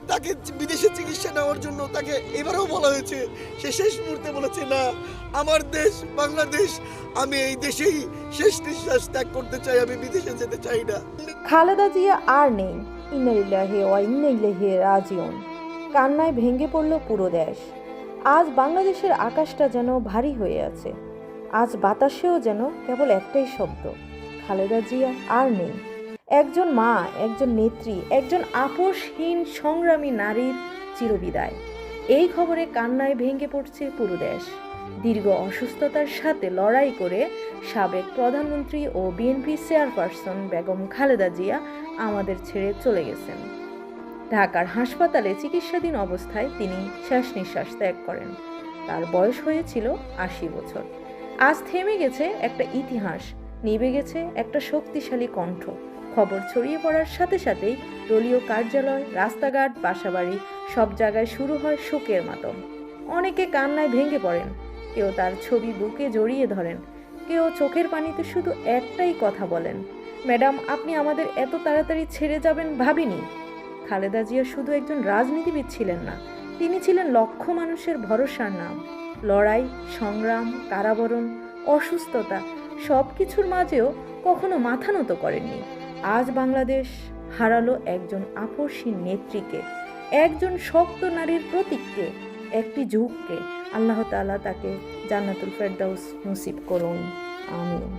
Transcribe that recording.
তাকে বিদেশে চিকিৎসা নেওয়ার জন্য তাকে এবারেও বলা হয়েছে, সে শেষ মুহূর্তে বলেছে না, আমার দেশ বাংলাদেশ, আমি এই দেশেই শেষ নিঃশ্বাস ত্যাগ করতে চাই, আমি বিদেশে যেতে চাই না। খালেদা জিয়া আর নেই। ইন্না লিল্লাহি ওয়া ইন্না ইলাইহি রাজিউন। কান্নায় ভেঙে পড়ল পুরো দেশ। আজ বাংলাদেশের আকাশটা যেন ভারী হয়ে আছে। আজ বাতাসেও যেন কেবল একটাই শব্দ, খালেদা জিয়া আর নেই। একজন মা, একজন নেত্রী, একজন আপোষহীন সংগ্রামী নারীর চিরবিদায়। এই খবরে কান্নায় ভেঙে পড়ছে পুরো দেশ। দীর্ঘ অসুস্থতার সাথে লড়াই করে সাবেক প্রধানমন্ত্রী ও বিএনপি চেয়ারপারসন বেগম খালেদা জিয়া আমাদের ছেড়ে চলে গেছেন। ঢাকার হাসপাতালে চিকিৎসাধীন অবস্থায় তিনি শেষ নিঃশ্বাস ত্যাগ করেন। তার বয়স হয়েছিল ৮০ বছর। আজ থেমে গেছে একটা ইতিহাস, নিভে গেছে একটা শক্তিশালী কণ্ঠ। খবর ছড়িয়ে পড়ার সাথে সাথেই দলীয় কার্যালয়, রাস্তাঘাট, বাসাবাড়ি সব জায়গায় শুরু হয় শোকের মাতম। অনেকে কান্নায় ভেঙে পড়েন, কেউ তার ছবি বুকে জড়িয়ে ধরেন, কেউ চোখের পানিতে শুধু একটাই কথা বলেন, ম্যাডাম আপনি আমাদের এত তাড়াতাড়ি ছেড়ে যাবেন ভাবিনি। খালেদা জিয়া শুধু একজন রাজনীতিবিদ ছিলেন না, তিনি ছিলেন লক্ষ মানুষের ভরসার নাম। লড়াই, সংগ্রাম, কারাবরণ, অসুস্থতা সব কিছুর মাঝেও কখনো মাথা নত করেননি। আজ বাংলাদেশ হারালো একজন আপোষহীন নেত্রীকে, একজন শক্ত নারীর প্রতীককে, একটি যুগকে। আল্লাহ তাআলা তাকে জান্নাতুল ফেরদাউস নসিব করুন, আমিন।